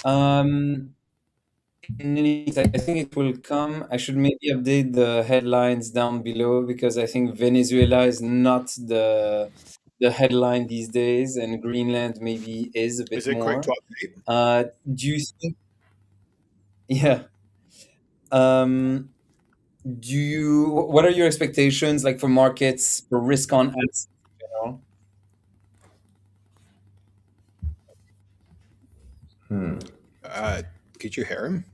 Um, in any case, I think it will come. I should maybe update the headlines down below because I think Venezuela is not the headline these days, and Greenland maybe is a Is bit it quick more. to update? Do you think? Yeah. Um, do you? What are your expectations like for markets for risk on assets in general? Uh, could you hear him?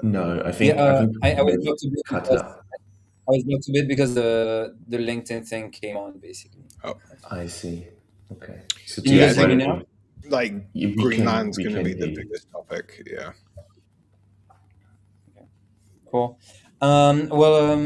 No, Yeah, I think I was you blocked a bit cut because out. the LinkedIn thing came on basically. Oh, I see. Okay. So Can you yeah. I guys Tiras, why hear me think don't now? you? like Greenland's We going to can be hear the you. biggest topic. Yeah. Cool. Well,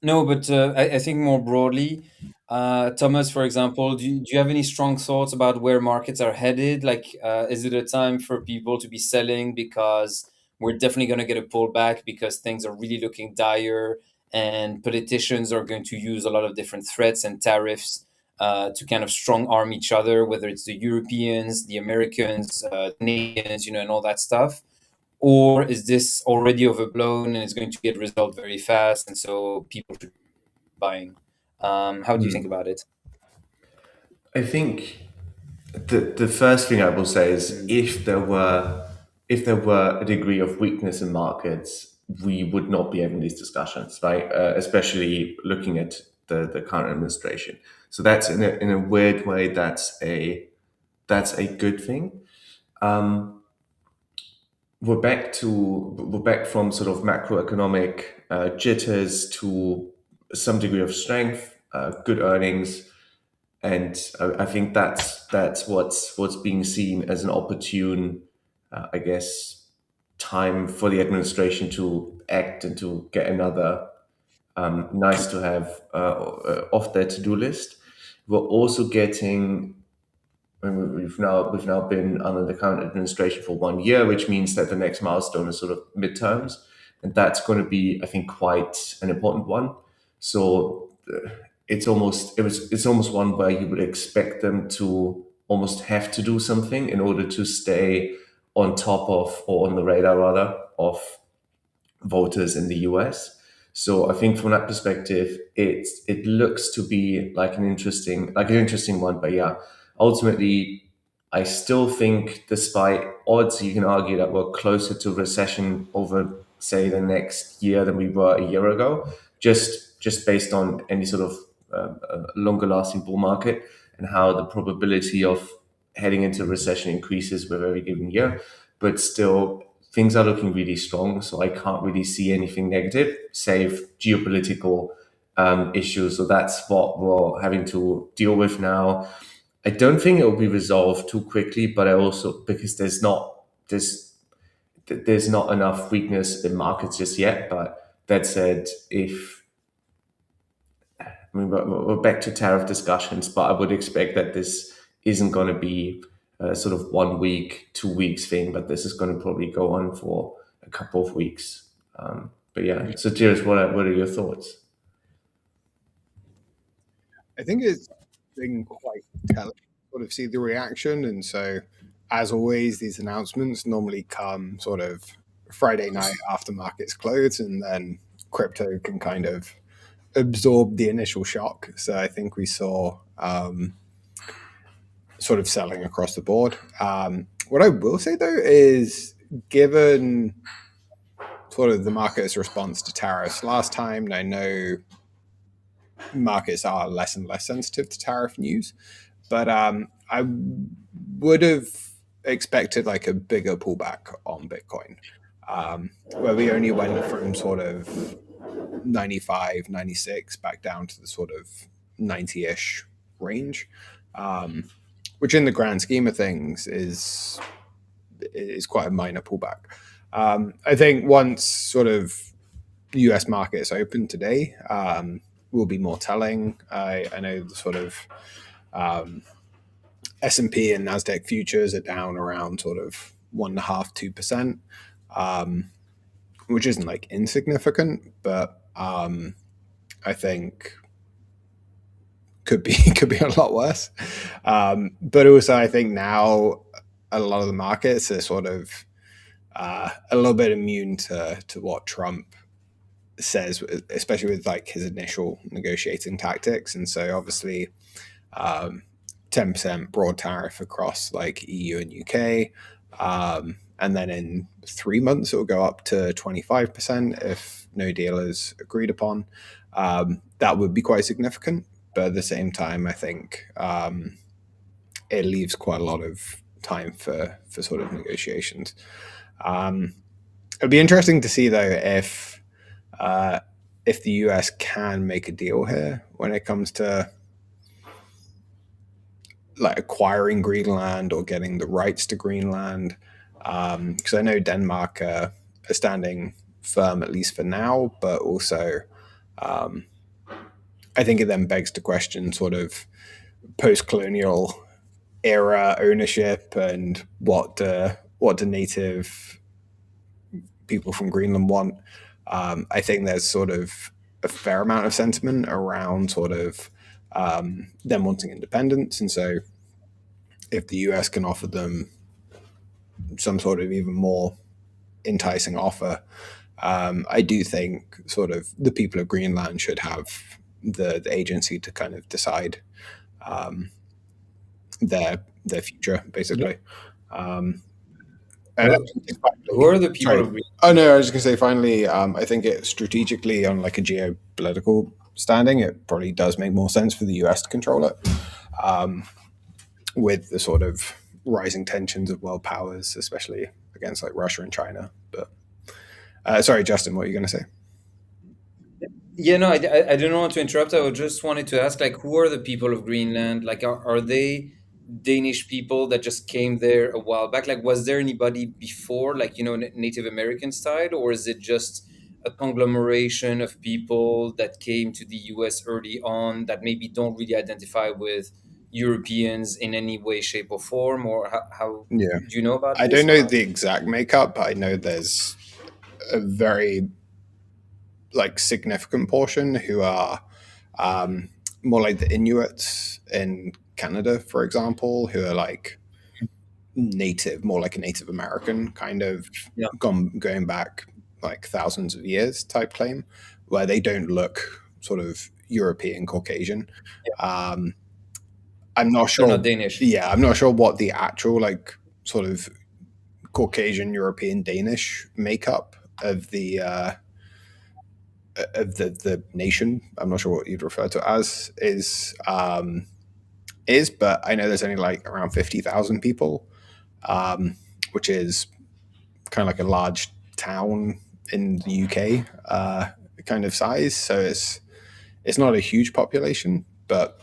no, but I think more broadly, Thomas, for example, do you have any strong thoughts about where markets are headed? Like, is it a time for people to be selling because we're definitely going to get a pullback because things are really looking dire and politicians are going to use a lot of different threats and tariffs to kind of strong arm each other, whether it's the Europeans, the Americans, Canadians, and all that stuff? Or is this already overblown and it's going to get resolved very fast, and so people should be buying? How do you think about it? I think the first thing I will say is Mm. if there were a degree of weakness in markets, we would not be having these discussions, right? Especially looking at the current administration. So that's in a weird way that's a good thing. Um, we're back from sort of macroeconomic jitters to some degree of strength, good earnings, and I think that's what's being seen as an opportune, I guess, time for the administration to act and to get another nice to have off their to do list. We're also getting. I mean, we've now been under the current administration for 1 year, which means that the next milestone is sort of midterms, and that's going to be, I think, quite an important one. So it's almost one where you would expect them to almost have to do something in order to stay on top of, or on the radar rather, of voters in the US. So I think from that perspective, it looks to be like an interesting one. But yeah, ultimately, I still think, despite odds, you can argue that we're closer to recession over, say, the next year than we were a year ago, just based on any sort of longer lasting bull market and how the probability of heading into recession increases with every given year. But still, things are looking really strong. So I can't really see anything negative, save geopolitical issues. So that's what we're having to deal with now. I don't think it will be resolved too quickly, but I also, because there's not enough weakness in markets just yet. But that said, if I mean, we're back to tariff discussions, but I would expect that this isn't going to be a sort of 1 week, 2 weeks thing, but this is going to probably go on for a couple of weeks. But yeah, so Jairus, what are your thoughts? I think it's been quite telling to sort of see the reaction. And so, as always, these announcements normally come sort of Friday night after markets close, and then crypto can kind of absorb the initial shock. So I think we saw sort of selling across the board. What I will say though is, given sort of the market's response to tariffs last time, and I know markets are less and less sensitive to tariff news, but I would have expected like a bigger pullback on Bitcoin, where we only went from sort of 95, 96 back down to the sort of 90-ish range, which in the grand scheme of things is quite a minor pullback. I think once sort of US markets open today, will be more telling. I know the sort of S&P and Nasdaq futures are down around sort of 1.5–2%, which isn't like insignificant, but I think could be could be a lot worse. But also, I think now a lot of the markets are sort of a little bit immune to what Trump says, especially with like his initial negotiating tactics. And so obviously, 10% broad tariff across like EU and UK. And then in 3 months, it will go up to 25% if no deal is agreed upon. That would be quite significant. But at the same time, I think it leaves quite a lot of time for sort of negotiations. It'd be interesting to see though if the US can make a deal here when it comes to like acquiring Greenland or getting the rights to Greenland. Because I know Denmark are standing firm at least for now, but also I think it then begs to question sort of post-colonial era ownership and what do native people from Greenland want. I think there's sort of a fair amount of sentiment around sort of them wanting independence, and so if the US can offer them some sort of even more enticing offer, I do think sort of the people of Greenland should have the agency to kind of decide um, their future, basically. Um, and Who, who are the people sorry. of Green? Oh no, I was just gonna say finally, I think it strategically on like a geopolitical standing, it probably does make more sense for the US to control it, um, with the sort of rising tensions of world powers, especially against like Russia and China. But sorry, Justin, what are you gonna say? Yeah, no, I don't want to interrupt. I just wanted to ask, like, who are the people of Greenland? Like, are they Danish people that just came there a while back? Like, was there anybody before, like, Native American style, or is it just a conglomeration of people that came to the US early on that maybe don't really identify with Europeans in any way, shape, or form? Or how Yeah, do you know about I don't this or know not? the exact makeup, but I know there's a very like significant portion who are um, more like the Inuits in Canada, for example, who are like native, more like a Native American kind of Yeah. going back like thousands of years type claim, where they don't look sort of European Caucasian. Yeah. Um, I'm not They're sure. not Danish. Yeah, I'm not sure what the actual like sort of Caucasian European Danish makeup of the nation. I'm not sure what you'd refer to it as is, but I know there's only like around 50,000 people, which is kind of like a large town in the UK kind of size. So it's not a huge population, but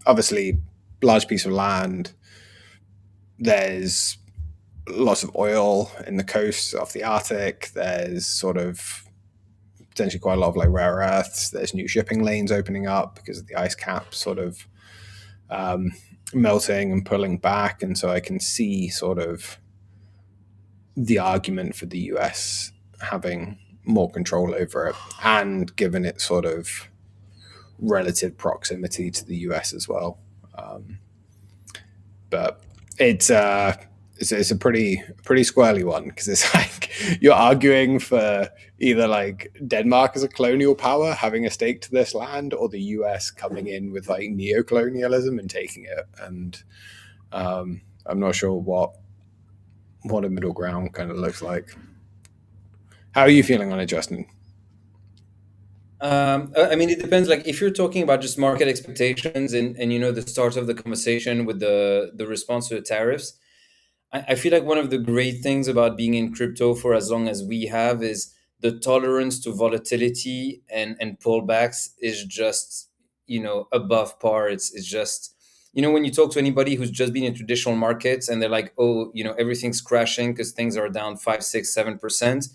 obviously large piece of land. There's lots of oil in the coast off the Arctic. There's sort of potentially quite a lot of like rare earths. There's new shipping lanes opening up because of the ice cap sort of um, melting and pulling back, and so I can see sort of the argument for the US having more control over it, and given its sort of relative proximity to the US as well. Um, but it's uh, it's a pretty squirrely one because it's like you're arguing for either like Denmark as a colonial power having a stake to this land, or the US coming in with like neo-colonialism and taking it. And I'm not sure what a middle ground kind of looks like. How are you feeling on it, Justin? I mean, it depends. Like, if you're talking about just market expectations and the start of the conversation with the response to the tariffs, I feel like one of the great things about being in crypto for as long as we have is the tolerance to volatility and pullbacks is just above par. It's just when you talk to anybody who's just been in traditional markets and they're like, oh, everything's crashing because things are down 5, 6, 7%.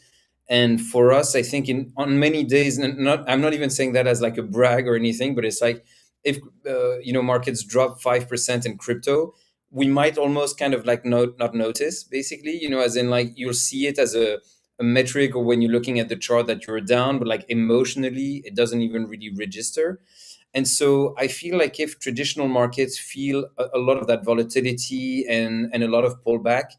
And for us, I think in on many days, and not I'm not even saying that as like a brag or anything, but it's like if markets drop 5% in crypto, we might almost kind of like not notice, basically, as in like you'll see it as a metric, or when you're looking at the chart that you're down, but like emotionally it doesn't even really register. And so I feel like if traditional markets feel a lot of that volatility and a lot of pullback,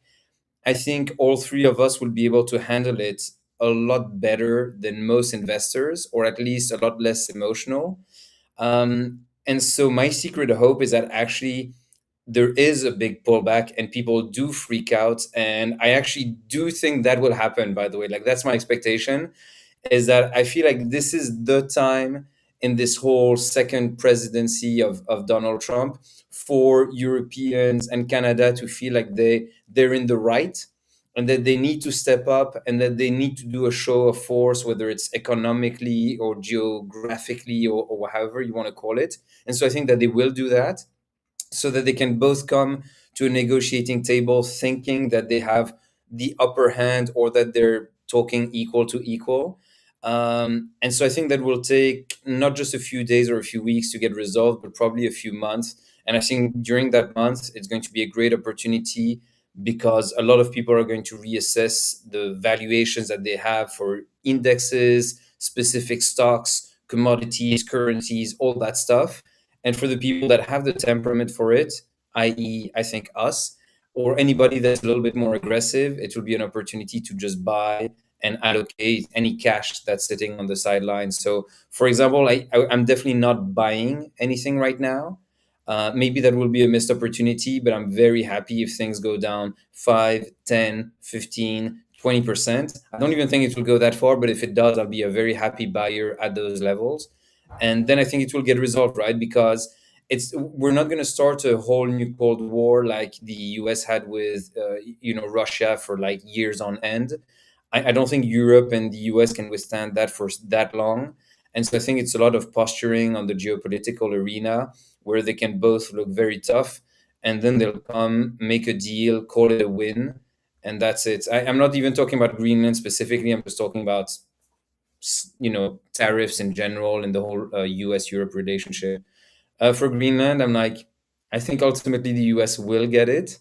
I think all three of us will be able to handle it a lot better than most investors, or at least a lot less emotional. And so my secret hope is that actually there is a big pullback and people do freak out. And I actually do think that will happen, by the way. Like, that's my expectation, is that I feel like this is the time in this whole second presidency of Donald Trump for Europeans and Canada to feel like they're in the right, and that they need to step up, and that they need to do a show of force, whether it's economically or geographically, or however you want to call it. And so I think that they will do that, so that they can both come to a negotiating table thinking that they have the upper hand, or that they're talking equal to equal. And so I think that will take not just a few days or a few weeks to get resolved, but probably a few months. And I think during that month, it's going to be a great opportunity, because a lot of people are going to reassess the valuations that they have for indexes, specific stocks, commodities, currencies, all that stuff. And for the people that have the temperament for it, i.e., I think us, or anybody that's a little bit more aggressive, it will be an opportunity to just buy and allocate any cash that's sitting on the sidelines. So, for example, I'm definitely not buying anything right now. Maybe that will be a missed opportunity, but I'm very happy if things go down 5, 10, 15, 20%. I don't even think it will go that far, but if it does, I'll be a very happy buyer at those levels. And then I think it will get resolved, right? Because we're not going to start a whole new Cold War like the US had with Russia for like years on end. I don't think Europe and the US can withstand that for that long. And so I think it's a lot of posturing on the geopolitical arena, where they can both look very tough, and then they'll come, make a deal, call it a win, and that's it. I'm not even talking about Greenland specifically. I'm just talking about tariffs in general and the whole US Europe relationship. For Greenland, I'm like, I think ultimately the US will get it.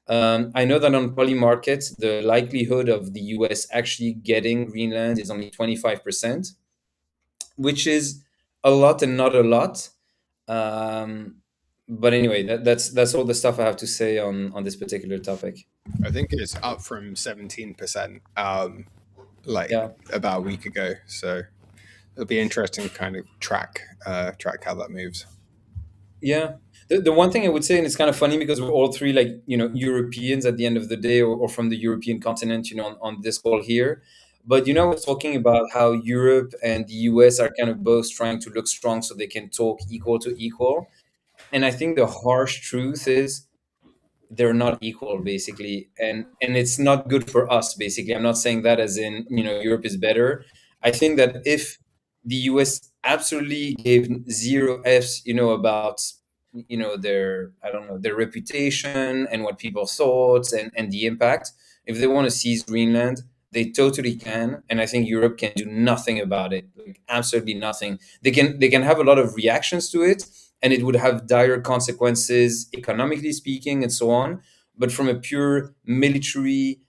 I know that on poly markets, the likelihood of the US actually getting Greenland is only 25%, which is a lot and not a lot. Um, but anyway, that's all the stuff I have to say on this particular topic. I think it's up from 17%, like Yeah. about a week ago. So it'll be interesting to kind of track how that moves. Yeah. The one thing I would say, and it's kind of funny because we're all three like, Europeans at the end of the day, or from the European continent, on this call here. But, I was talking about how Europe and the US are kind of both trying to look strong so they can talk equal to equal. And I think the harsh truth is they're not equal, basically. And it's not good for us, basically. I'm not saying that as in, Europe is better. I think that if the US absolutely gave zero F's, about, their, I don't know, their reputation and what people thought, and the impact, if they want to seize Greenland, they totally can. And I think Europe can do nothing about it, like absolutely nothing. They can have a lot of reactions to it, and it would have dire consequences economically speaking, and so on. But from a pure military,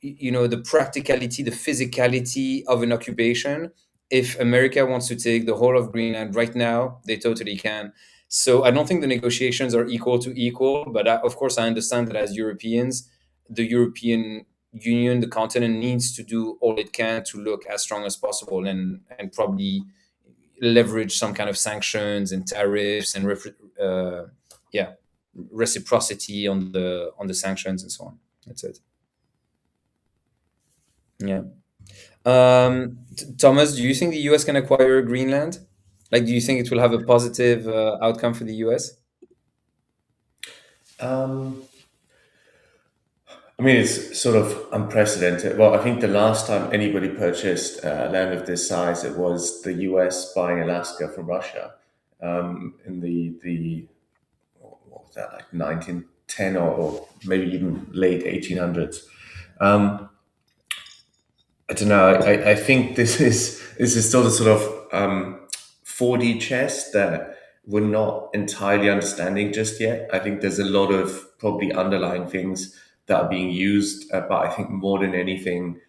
the practicality, the physicality of an occupation, if America wants to take the whole of Greenland right now, they totally can. So I don't think the negotiations are equal to equal, but of course I understand that as Europeans, the European Union, the continent, needs to do all it can to look as strong as possible, and probably leverage some kind of sanctions and tariffs and yeah, reciprocity on the sanctions and so on. That's it. Yeah. Thomas, do you think the US can acquire Greenland? Like, do you think it will have a positive outcome for the US? Um, I mean, it's sort of unprecedented. Well, I think the last time anybody purchased land of this size, it was the US buying Alaska from Russia in the what was that, like 1910, or maybe even late 1800s. I don't know. I think this is still the sort of 4D chess that we're not entirely understanding just yet. I think there's a lot of probably underlying things that are being used, but I think more than anything,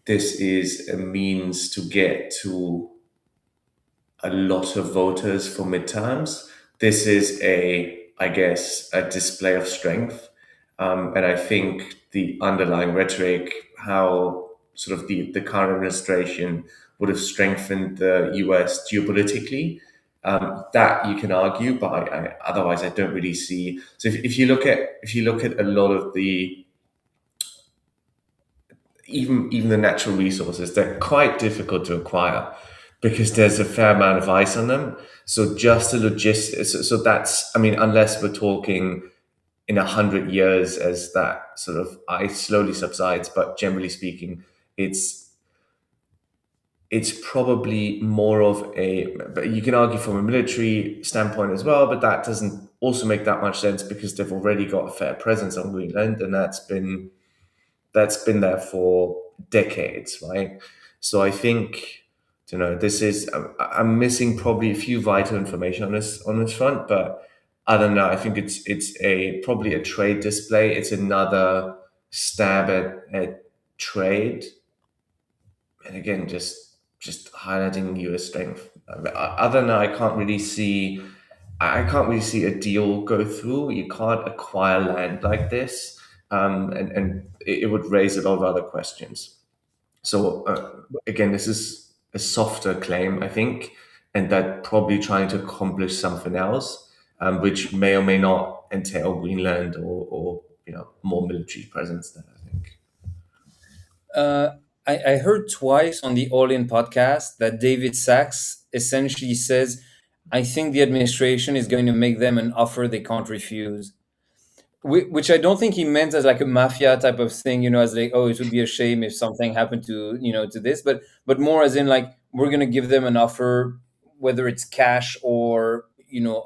this is a means to get to a lot of voters for midterms. This is I guess, a display of strength. And I think the underlying rhetoric, how sort of the current administration would have strengthened the US geopolitically, that you can argue, but otherwise I don't really see. So if you look at a lot of the even the natural resources, they're quite difficult to acquire because there's a fair amount of ice on them. So just the logistics. So that's, I mean, unless we're talking in 100 years as that sort of ice slowly subsides, but generally speaking, it's it's probably more of a. But you can argue from a military standpoint as well, but that doesn't also make that much sense because they've already got a fair presence on Greenland, and that's been there for decades, right? So I think, you know, this is I'm missing probably a few vital information on this front, but I don't know. I think it's a probably a trade display. It's another stab at trade, and again, just highlighting U.S. strength. Other than that, I can't really see a deal go through. You can't acquire land like this, and it would raise a lot of other questions. So again, this is a softer claim, I think, and that probably trying to accomplish something else, which may or may not entail Greenland or more military presence there. I think. Uh, I heard twice on the All In podcast that David Sachs essentially says, I think the administration is going to make them an offer they can't refuse. Which I don't think he meant as like a mafia type of thing, as like, oh, it would be a shame if something happened to, to this, but more as in like, we're going to give them an offer, whether it's cash or,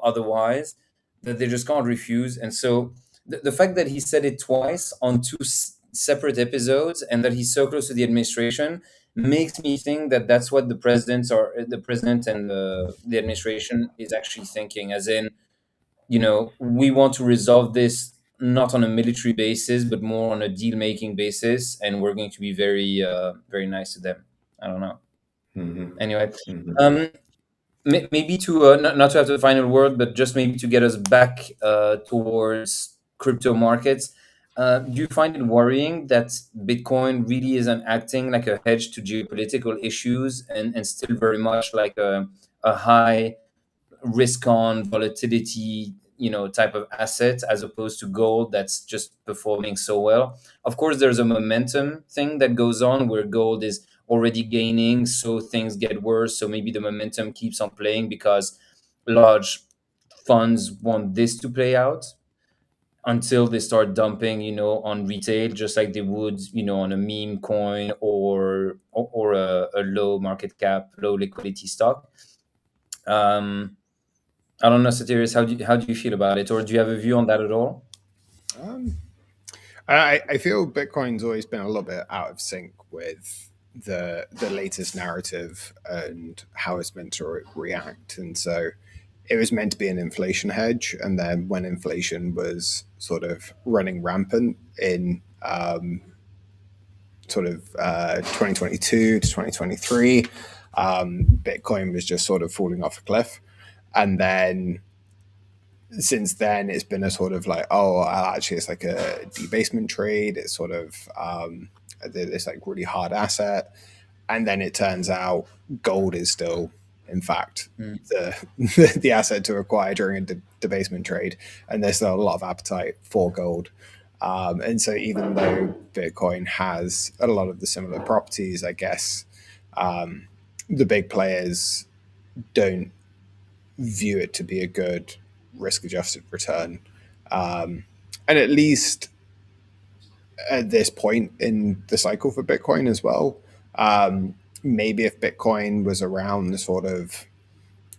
otherwise, that they just can't refuse. And so the fact that he said it twice on two separate episodes and that he's so close to the administration makes me think that that's what the president and the administration is actually thinking, as in, we want to resolve this not on a military basis, but more on a deal making basis, and we're going to be very, very nice to them. I don't know. Anyway, um, maybe to not to have the final word, but just maybe to get us back towards crypto markets. Do you find it worrying that Bitcoin really isn't acting like a hedge to geopolitical issues and still very much like a high risk on volatility type of asset, as opposed to gold that's just performing so well? Of course there's a momentum thing that goes on where gold is already gaining, so things get worse, so maybe the momentum keeps on playing because large funds want this to play out until they start dumping on retail, just like they would on a meme coin or a low market cap, low liquidity stock. I don't know, Satiris, how do you feel about it, or do you have a view on that at all? Um, I feel Bitcoin's always been a little bit out of sync with the latest narrative and how it's meant to react, and so it was meant to be an inflation hedge, and then when inflation was sort of running rampant in sort of 2022 to 2023, Bitcoin was just sort of falling off a cliff, and then since then it's been a sort of like, oh, actually it's like a debasement trade, it's sort of this like really hard asset, and then it turns out gold is still in fact the asset to acquire during a debasement trade, and there's still a lot of appetite for gold. And so even though Bitcoin has a lot of the similar properties, I guess the big players don't view it to be a good risk-adjusted return. And at least at this point in the cycle for Bitcoin as well, maybe if Bitcoin was around the sort of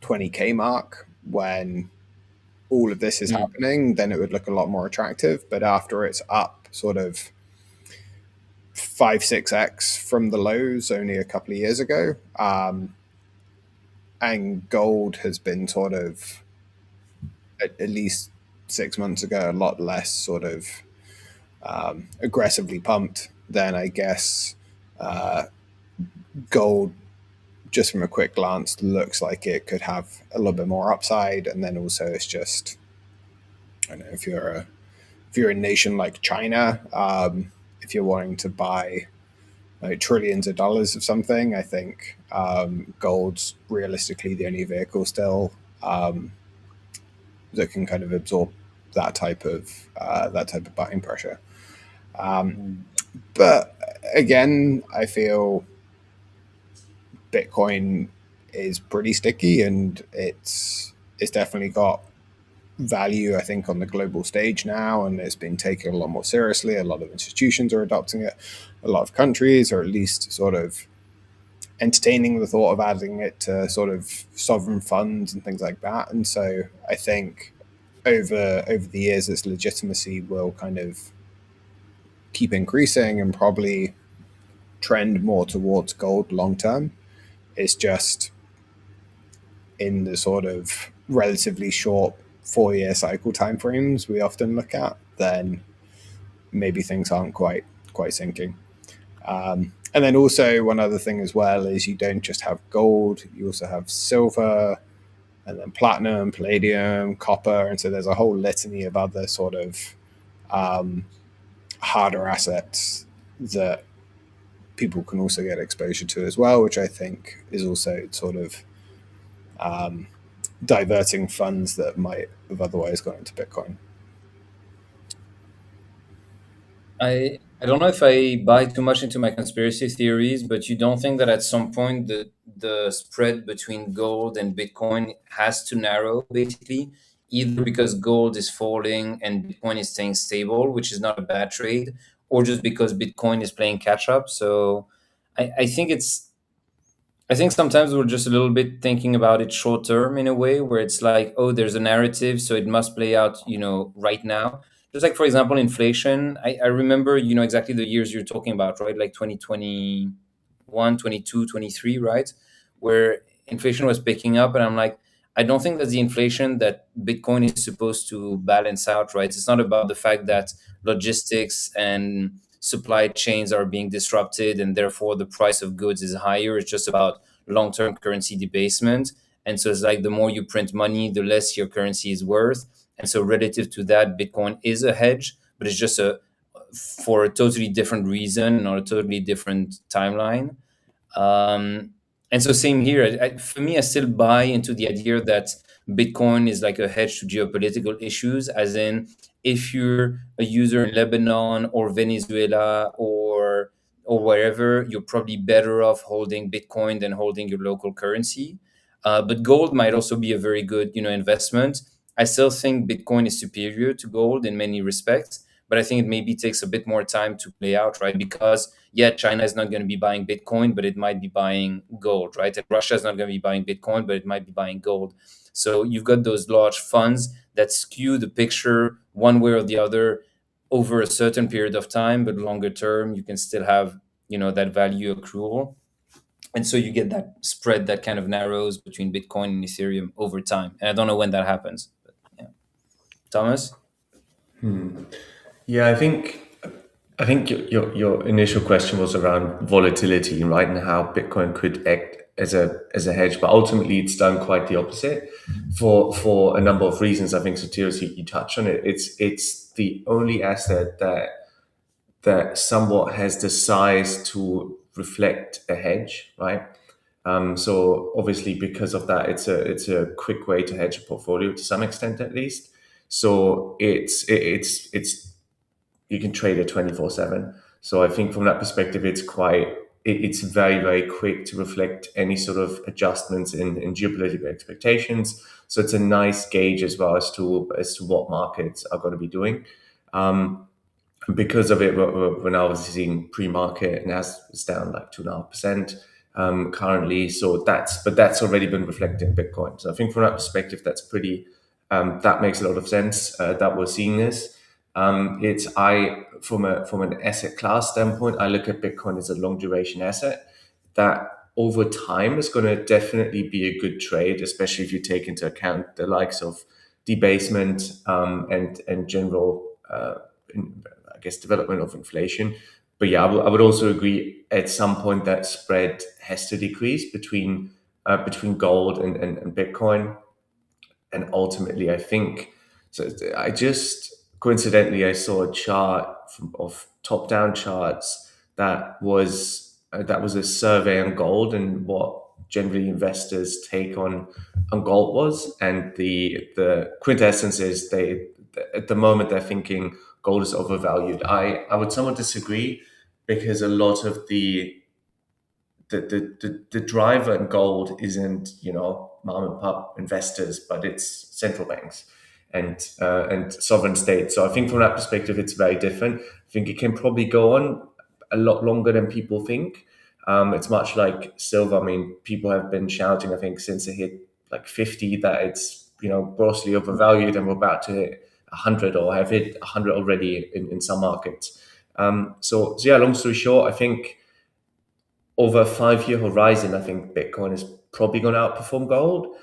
20K mark when all of this is happening, then it would look a lot more attractive. But after it's up sort of 5-6x from the lows only a couple of years ago, and gold has been sort of at least 6 months ago a lot less sort of aggressively pumped, then I guess gold just from a quick glance, looks like it could have a little bit more upside. And then also, it's just, I don't know, if you're a nation like China, if you're wanting to buy like trillions of dollars of something, I think gold's realistically the only vehicle still that can kind of absorb that type of buying pressure. But again, I feel Bitcoin is pretty sticky, and it's definitely got value, I think, on the global stage now, and it's been taken a lot more seriously. A lot of institutions are adopting it. A lot of countries are at least sort of entertaining the thought of adding it to sort of sovereign funds and things like that. And so I think over the years, its legitimacy will kind of keep increasing and probably trend more towards gold long term. It's just in the sort of relatively short 4-year cycle timeframes we often look at, then maybe things aren't quite sinking. And then also one other thing as well is you don't just have gold, you also have silver, and then platinum, palladium, copper, and so there's a whole litany of other sort of harder assets that people can also get exposure to as well, which I think is also sort of diverting funds that might have otherwise gone into Bitcoin. I don't know if I buy too much into my conspiracy theories, but you don't think that at some point the spread between gold and Bitcoin has to narrow, basically, either because gold is falling and Bitcoin is staying stable, which is not a bad trade, or just because Bitcoin is playing catch up. So I think I think sometimes we're just a little bit thinking about it short term in a way where it's like, oh, there's a narrative, so it must play out, right now. Just like, for example, inflation. I remember, exactly the years you're talking about, right? Like 2021, 22, 23, right? Where inflation was picking up. And I'm like, I don't think that's the inflation that Bitcoin is supposed to balance out, right? It's not about the fact that logistics and supply chains are being disrupted and therefore the price of goods is higher. It's just about long-term currency debasement. And so it's like the more you print money, the less your currency is worth. And so relative to that, Bitcoin is a hedge, but it's just for a totally different reason or a totally different timeline. And so same here. For me, I still buy into the idea that Bitcoin is like a hedge to geopolitical issues, as in if you're a user in Lebanon or Venezuela or wherever, you're probably better off holding Bitcoin than holding your local currency. But gold might also be a very good, investment. I still think Bitcoin is superior to gold in many respects, but I think it maybe takes a bit more time to play out, right? Because yeah, China is not going to be buying Bitcoin, but it might be buying gold, right? And Russia is not going to be buying Bitcoin, but it might be buying gold. So you've got those large funds that skew the picture one way or the other over a certain period of time, but longer term, you can still have, that value accrual. And so you get that spread that kind of narrows between Bitcoin and Ethereum over time. And I don't know when that happens. But yeah. Thomas? Yeah, I think your initial question was around volatility, right, and how Bitcoin could act as a hedge, but ultimately it's done quite the opposite for a number of reasons. I think Sotiris, you touched on it. It's the only asset that somewhat has the size to reflect a hedge, right? So obviously because of that, it's a quick way to hedge a portfolio to some extent at least. So it's you can trade it 24/7. So I think from that perspective, it's very, very quick to reflect any sort of adjustments in geopolitical expectations. So it's a nice gauge as well as to what markets are going to be doing. Because of it, we're now seeing pre-market and it's down like 2.5% currently. So that's already been reflected in Bitcoin. So I think from that perspective, that's pretty. That makes a lot of sense that we're seeing this. From an asset class standpoint, I look at Bitcoin as a long duration asset that over time is going to definitely be a good trade, especially if you take into account the likes of debasement and general, I guess, development of inflation. yeah, I would also agree at some point that spread has to decrease between gold and Bitcoin. And ultimately, I think so. I just coincidentally I saw a chart of top-down charts that was a survey on gold and what generally investors take on gold was, and the quintessence is they at the moment they're thinking gold is overvalued. I would somewhat disagree because a lot of the driver in gold isn't mom and pop investors, but it's central banks and sovereign states. So I think from that perspective, it's very different. I think it can probably go on a lot longer than people think. It's much like silver. I mean, people have been shouting, I think, since it hit like 50 that it's grossly overvalued, and we're about to hit 100 or have hit 100 already in some markets. So yeah, long story short, I think over a 5-year horizon, I think Bitcoin is probably going to outperform gold.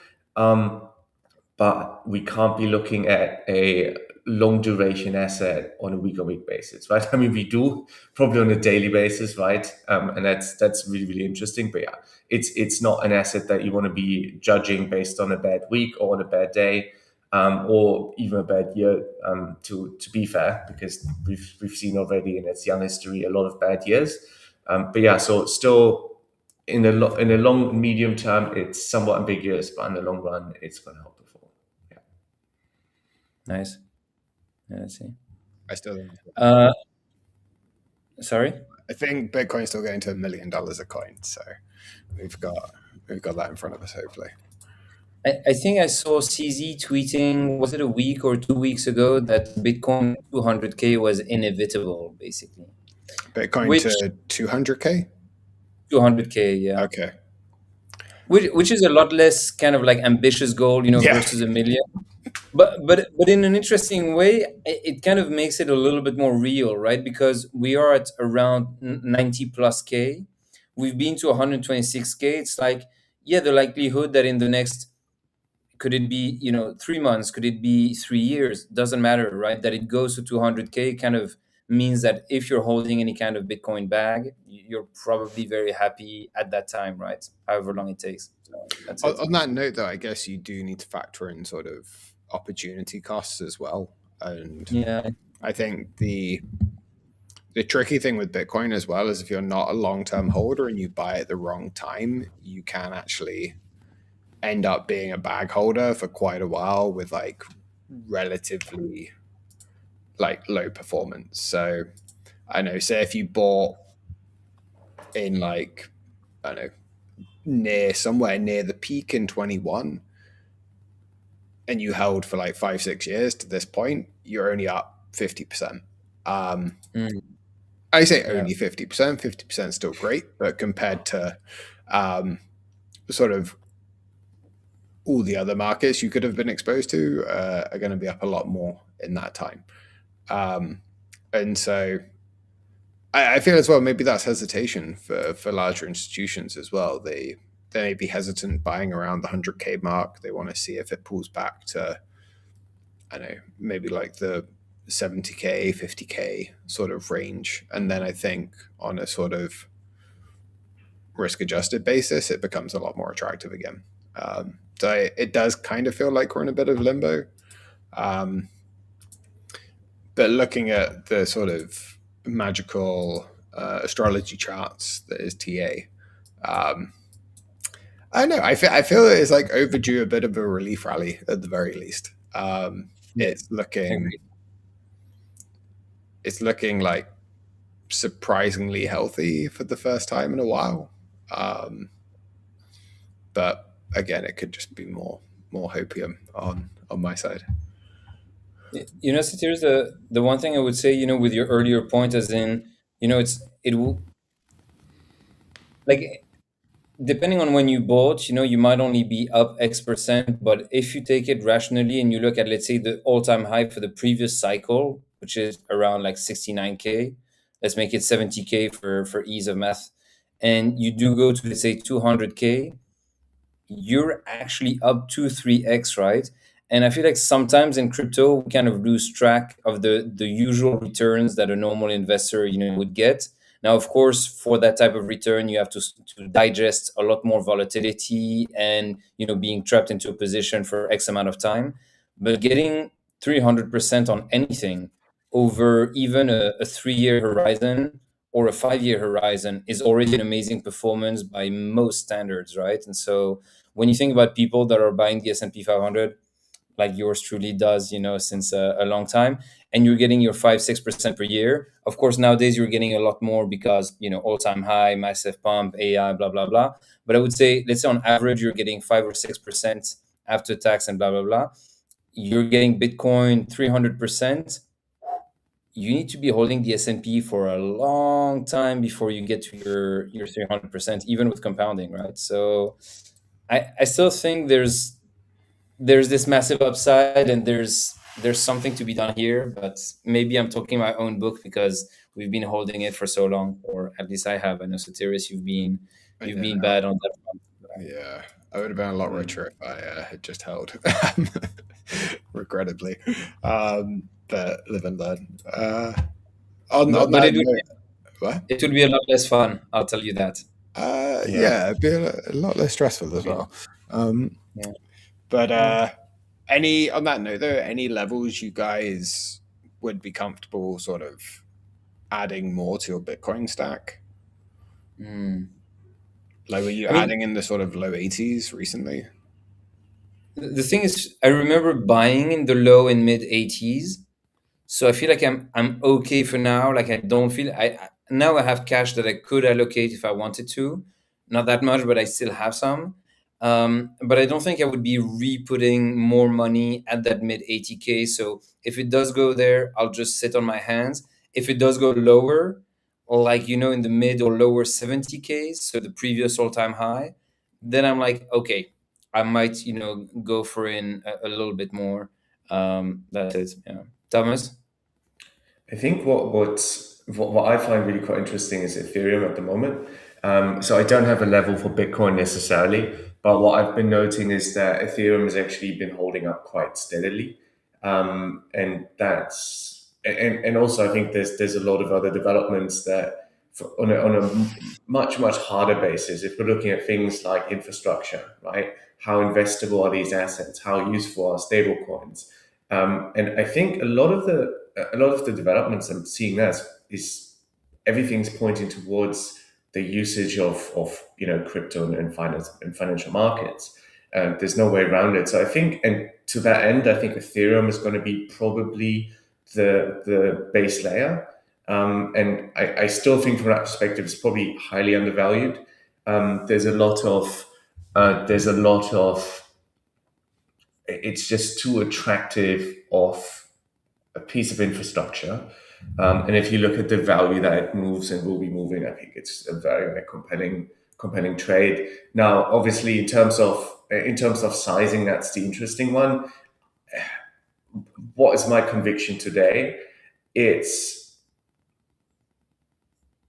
But we can't be looking at a long duration asset on a week on week basis, right? I mean, we do probably on a daily basis, right? And that's really, really interesting. But yeah, it's not an asset that you want to be judging based on a bad week or on a bad day. Or even a bad year, to be fair, because we've seen already in its young history a lot of bad years. But yeah, so still in a long medium term, it's somewhat ambiguous, but in the long run, it's going to outperform. Yeah. Nice. Yeah, I see. I still think Sorry. I think Bitcoin's still going to $1 million a coin, so we've got that in front of us, hopefully. I think I saw CZ tweeting, was it a week or 2 weeks ago, that Bitcoin 200K was inevitable, basically. Bitcoin Which to 200K? 200K, yeah. Okay. Which is a lot less kind of like ambitious goal, Yeah. versus 1 million. But in an interesting way, it kind of makes it a little bit more real, right? Because we are at around 90 plus K. We've been to 126K. It's like, yeah, the likelihood that in the next, could it be 3 months, could it be 3 years, doesn't matter, right? That it goes to 200K kind of means that if you're holding any kind of Bitcoin bag, you're probably very happy at that time, right? However long it takes. So that's it. On that note, though, I guess you do need to factor in sort of opportunity costs as well. And Yeah. I think the tricky thing with Bitcoin as well is if you're not a long-term holder and you buy at the wrong time, you can actually end up being a bag holder for quite a while with like relatively like low performance. So I know, say if you bought in like, I don't know, somewhere near the peak in 21 and you held for like 5-6 years to this point, you're only up 50%. I say only 50%. 50% is still great, but compared to sort of all the other markets you could have been exposed to are going to be up a lot more in that time. And so I feel as well, maybe that's hesitation for larger institutions as well. They may be hesitant buying around the 100K mark. They want to see if it pulls back to, I don't know, maybe like the 70K, 50K sort of range. And then I think on a sort of risk adjusted basis, it becomes a lot more attractive again. So it does kind of feel like we're in a bit of limbo. But looking at the sort of magical astrology charts that is TA, I don't know. I feel it's like overdue a bit of a relief rally at the very least. It's looking like surprisingly healthy for the first time in a while. But again, it could just be more hopium on my side. Here's the one thing I would say, with your earlier point, as in, it will, like, depending on when you bought, you might only be up X%, but if you take it rationally and you look at, let's say, the all-time high for the previous cycle, which is around like 69K, let's make it 70K for ease of math, and you do go to, let's say, 200K, you're actually up 2-3x, right? And I feel like sometimes in crypto we kind of lose track of the usual returns that a normal investor would get, Now, of course, for that type of return, you have to digest a lot more volatility and being trapped into a position for X amount of time. But getting 300% on anything over even a 3-year horizon or a 5-year horizon is already an amazing performance by most standards, right? And so when you think about people that are buying the S&P 500, like yours truly does, since a long time, and you're getting your 5-6% per year. Of course, nowadays you're getting a lot more because all-time high, massive pump, AI, blah blah blah. But I would say, let's say on average, you're getting 5 or 6% after tax and blah blah blah. You're getting Bitcoin 300%. You need to be holding the S&P for a long time before you get to your 300%, even with compounding, right? So I still think there's this massive upside, and there's something to be done here, but maybe I'm talking my own book because we've been holding it for so long, or at least I have. I know, Sotiris, you've Yeah, been bad on that front. yeah. I would have been a lot Mm. richer if I had just held, regrettably. But live and learn. On But that note, what? it would be a lot less fun, I'll tell you that. Yeah. Yeah, it'd be a lot less stressful as Yeah. well. Um, Yeah. but Yeah. any on that note, though, any levels you guys would be comfortable sort of adding more to your Bitcoin stack? Mm. Like, were you I mean, adding in the sort of low 80s recently? the thing is, I remember buying in the low and mid 80s. So I feel like I'm okay for now. Like, I don't feel now I have cash that I could allocate if I wanted to. Not that much, but I still have some. But I don't think I would be re-putting more money at that mid 80K. So if it does go there, I'll just sit on my hands. If it does go lower, or like in the mid or lower 70K, so the previous all-time high, then I'm like, okay, I might go for in a little bit more. That's it. Yeah. Thomas? I think what I find really quite interesting is Ethereum at the moment. So I don't have a level for Bitcoin necessarily, but what I've been noting is that Ethereum has actually been holding up quite steadily, and and also I think there's a lot of other developments that on a much harder basis. If we're looking at things like infrastructure, right? How investable are these assets? How useful are stable coins? And I think a lot of the developments I'm seeing now is everything's pointing towards the usage of crypto and finance and financial markets. There's no way around it. So I think, and to that end, I think Ethereum is going to be probably the base layer. And I still think from that perspective, it's probably highly undervalued. There's a lot of it's just too attractive of a piece of infrastructure. And if you look at the value that it moves and will be moving, I think it's a very compelling trade. Now, obviously, in terms of sizing, that's the interesting one. What is my conviction today? It's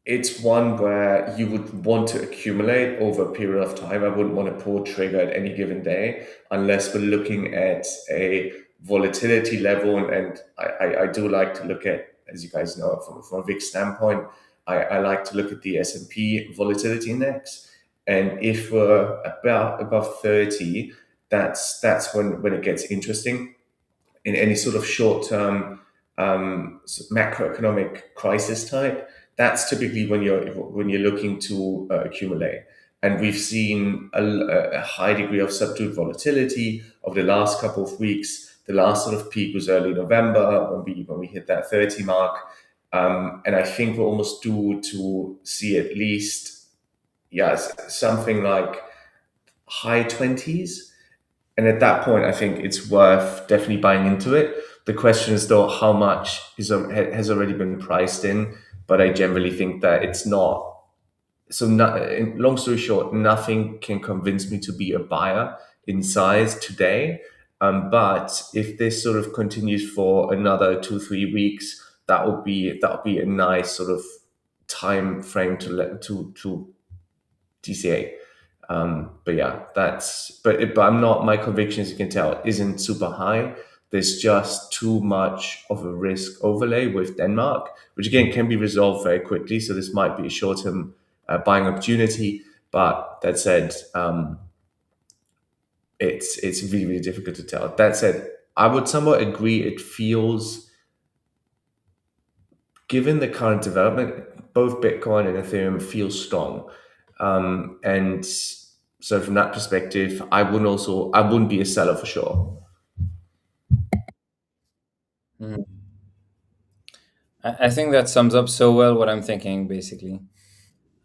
it's one where you would want to accumulate over a period of time. I wouldn't want to pull a trigger at any given day unless we're looking at a volatility level. And I do like to look at, as you guys know, from a VIX standpoint, I like to look at the S&P volatility index. And if we're about above 30, that's when it gets interesting. In any sort of short-term macroeconomic crisis type, that's typically when you're looking to accumulate. And we've seen a high degree of subdued volatility over the last couple of weeks. The last sort of peak was early November when we hit that 30 mark, and I think we're almost due to see at least something like high 20s. And at that point, I think it's worth definitely buying into it. The question is, though, how much has already been priced in. But I generally think that it's not. So, long story short, nothing can convince me to be a buyer in size today. But if this sort of continues for another 2-3 weeks, that would be a nice sort of time frame to DCA. But yeah, but I'm not. My conviction, as you can tell, isn't super high. there's just too much of a risk overlay with Denmark, which again can be resolved very quickly. So this might be a short-term buying opportunity. But that said, it's really, really difficult to tell. That said, I would somewhat agree. It feels, given the current development, both Bitcoin and Ethereum feel strong. And so from that perspective, I wouldn't be a seller for sure. Mhm. I think that sums up so well what I'm thinking, basically.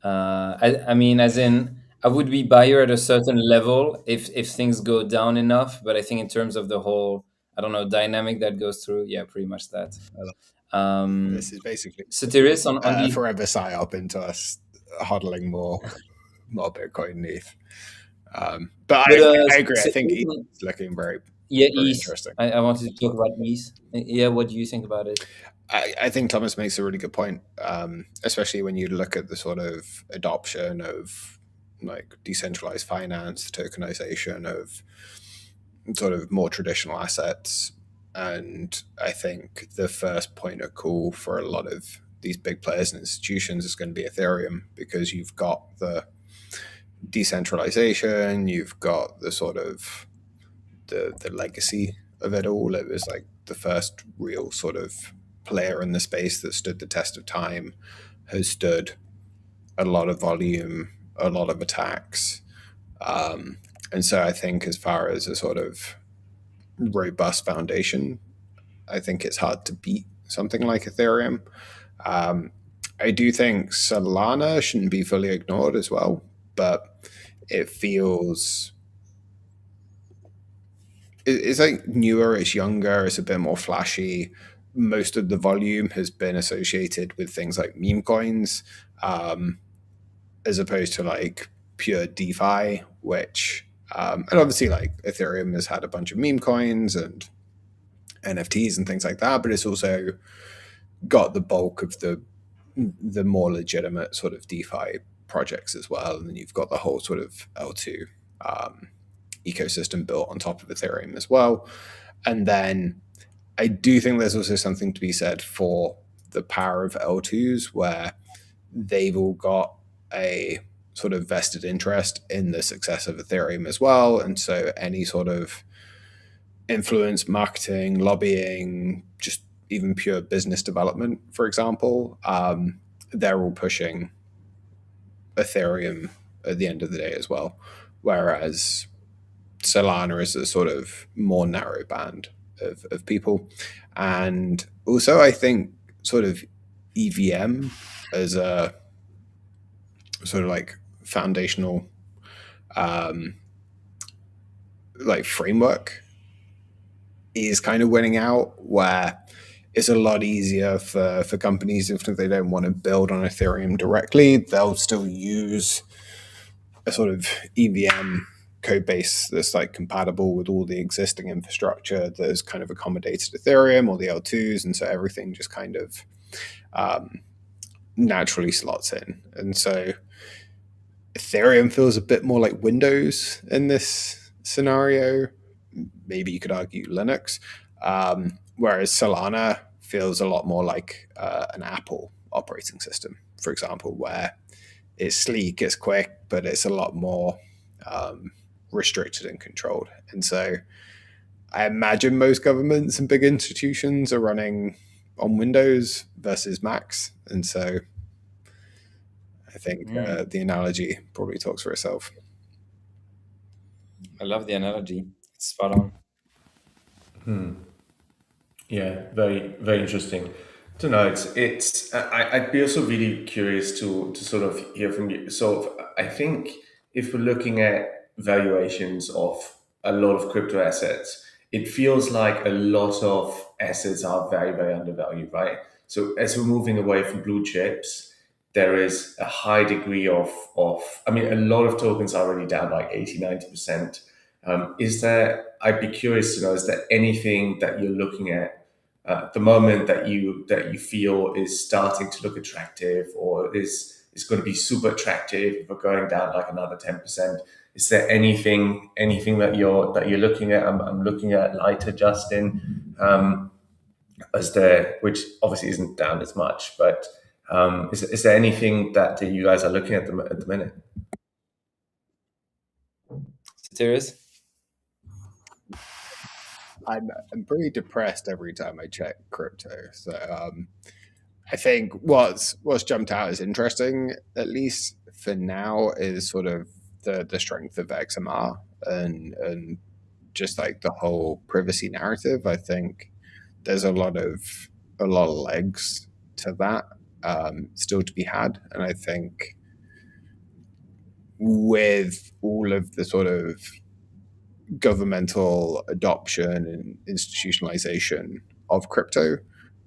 I mean, as in, I would be buyer at a certain level if things go down enough, but I think in terms of the whole, I don't know, dynamic that goes through, yeah, pretty much that. This Um, is basically Sotiris on a the, forever psyop into us hodling more Bitcoin ETH. But but I agree. I think ETH Sotiris is looking very, yeah, very ease. interesting. I wanted to talk about ease. Yeah, what do you think about it? I think Thomas makes a really good point, especially when you look at the sort of adoption of like decentralized finance, tokenization of sort of more traditional assets. And I think the first point of call for a lot of these big players and institutions is going to be Ethereum, because you've got the decentralization, you've got the sort of the legacy of it all. It was like the first real sort of player in the space that stood the test of time, has stood a lot of volume, a lot of attacks. And so I think, as far as a sort of robust foundation, I think it's hard to beat something like Ethereum. Um, I do think Solana shouldn't be fully ignored as well, but it feels it's like newer, it's younger, it's a bit more flashy. Most of the volume has been associated with things like meme coins, um, as opposed to like pure DeFi, which and obviously like Ethereum has had a bunch of meme coins and NFTs and things like that, but it's also got the bulk of the more legitimate sort of DeFi projects as well. And then you've got the whole sort of L2 um, ecosystem built on top of Ethereum as well. And then I do think there's also something to be said for the power of L2s, where they've all got a sort of vested interest in the success of Ethereum as well. And so any sort of influence, marketing, lobbying, just even pure business development, for example, they're all pushing Ethereum at the end of the day as well. Whereas Solana is a sort of more narrow band of people. And also, I think sort of EVM as a sort of like foundational um, like framework is kind of winning out, where it's a lot easier for companies, if they don't want to build on Ethereum directly, they'll still use a sort of EVM code base that's like compatible with all the existing infrastructure that has kind of accommodated Ethereum or the L2s, and so everything just kind of naturally slots in. And so Ethereum feels a bit more like Windows in this scenario. Maybe you could argue Linux, whereas Solana feels a lot more like an Apple operating system, for example, where it's sleek, it's quick, but it's a lot more restricted and controlled. And so I imagine most governments and big institutions are running on Windows versus Macs. And so I think the analogy probably talks for itself. I love the analogy. It's spot on. Yeah, very, very interesting. To know, I'd be also really curious to sort of hear from you. So I think if we're looking at valuations of a lot of crypto assets, it feels like a lot of assets are very, very undervalued, right? So as we're moving away from blue chips, there is a high degree of I mean, a lot of tokens are already down like 80, 90%. I'd be curious to know, is there anything that you're looking at the moment that you feel is starting to look attractive, or is going to be super attractive if we're going down like another 10%? Is there anything that you're looking at? I'm looking at Lighter, Justin. As there, which obviously isn't down as much, but is there anything that you guys are looking at the minute? Sotiris? I'm pretty depressed every time I check crypto. So I think what's jumped out as interesting, at least for now, is sort of the strength of XMR and just like the whole privacy narrative. I think there's a lot of legs to that still to be had, and I think with all of the sort of governmental adoption and institutionalization of crypto,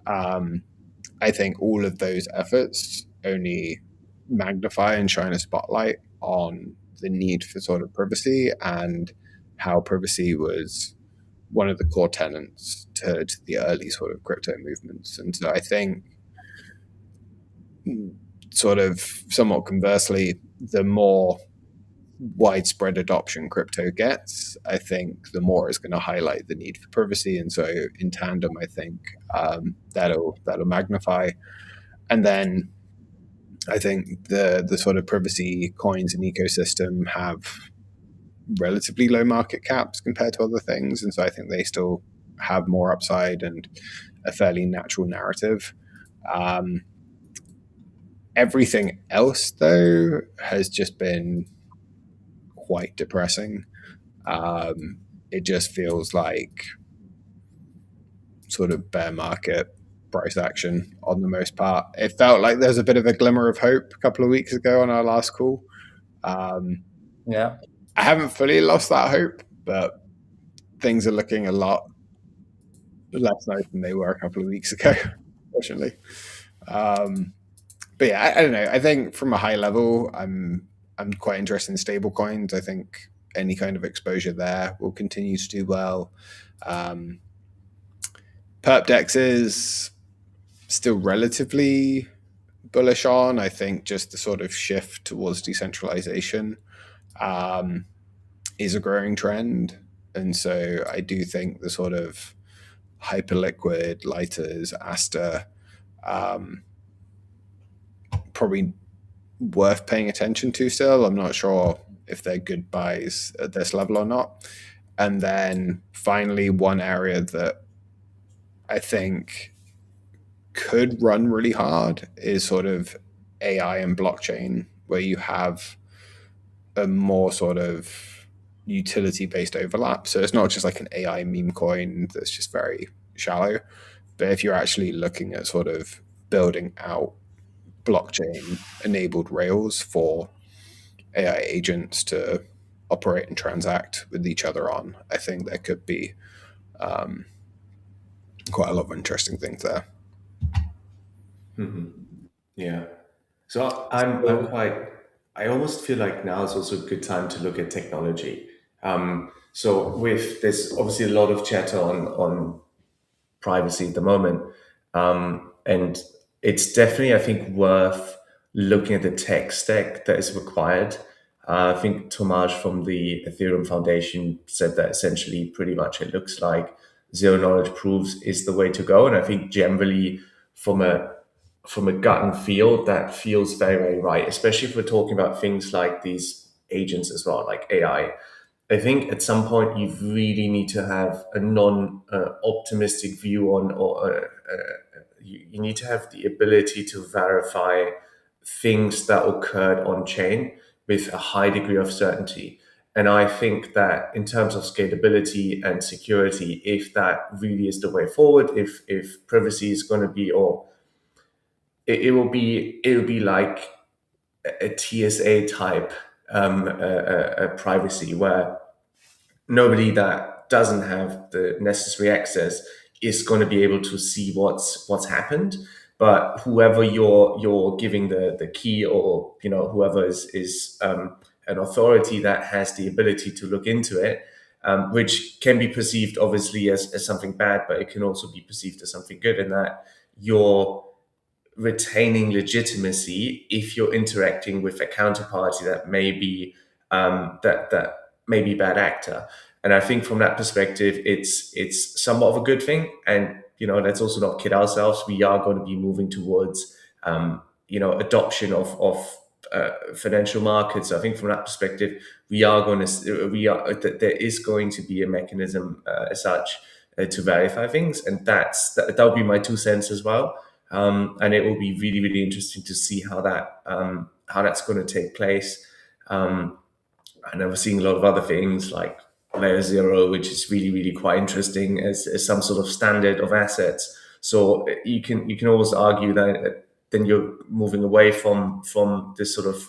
I think all of those efforts only magnify and shine a spotlight on the need for sort of privacy and how privacy was one of the core tenets to the early sort of crypto movements. And so I think, sort of somewhat conversely, the more widespread adoption crypto gets, I think the more it's going to highlight the need for privacy. And so in tandem, I think that'll magnify. And then I think the sort of privacy coins and ecosystem have relatively low market caps compared to other things. And so I think they still have more upside and a fairly natural narrative. Everything else, though, has just been quite depressing. It just feels like sort of bear market price action on the most part. It felt like there's a bit of a glimmer of hope a couple of weeks ago on our last call. Yeah. I haven't fully lost that hope, but things are looking a lot less nice than they were a couple of weeks ago, fortunately. But yeah, I don't know. I think from a high level, I'm quite interested in stable coins. I think any kind of exposure there will continue to do well. Perpdex is still relatively bullish on. I think just the sort of shift towards decentralization is a growing trend. And so I do think the sort of hyperliquid lighters, Asta, probably worth paying attention to still. I'm not sure if they're good buys at this level or not. And then finally, one area that I think could run really hard is sort of AI and blockchain, where you have a more sort of utility-based overlap. So it's not just like an AI meme coin that's just very shallow, but if you're actually looking at sort of building out blockchain-enabled rails for AI agents to operate and transact with each other on, I think there could be quite a lot of interesting things there. Mm-hmm. Yeah. So I'm quite. I almost feel like now is also a good time to look at technology. So with this, obviously a lot of chatter on privacy at the moment, and it's definitely, I think, worth looking at the tech stack that is required. I think Tomasz from the Ethereum Foundation said that essentially pretty much it looks like zero knowledge proofs is the way to go. And I think generally from a gut and feel, that feels very, very right, especially if we're talking about things like these agents as well, like AI. I think at some point you really need to have a non-optimistic view on, or you need to have the ability to verify things that occurred on chain with a high degree of certainty. And I think that in terms of scalability and security, if that really is the way forward, if privacy is going to be, or it will be like a TSA type a privacy, where nobody that doesn't have the necessary access is going to be able to see what's happened. But whoever you're giving the key, or whoever is an authority that has the ability to look into it, which can be perceived obviously as something bad, but it can also be perceived as something good, in that you're retaining legitimacy if you're interacting with a counterparty that may be that may be bad actor. And I think from that perspective, it's somewhat of a good thing. And let's also not kid ourselves. We are going to be moving towards adoption of financial markets. So I think from that perspective, there is going to be a mechanism as such to verify things, and that would be my 2 cents as well. And it will be really, really interesting to see how that's going to take place. And we're seeing a lot of other things like Layer Zero, which is really, really quite interesting as some sort of standard of assets. So you can always argue that then you're moving away from this sort of,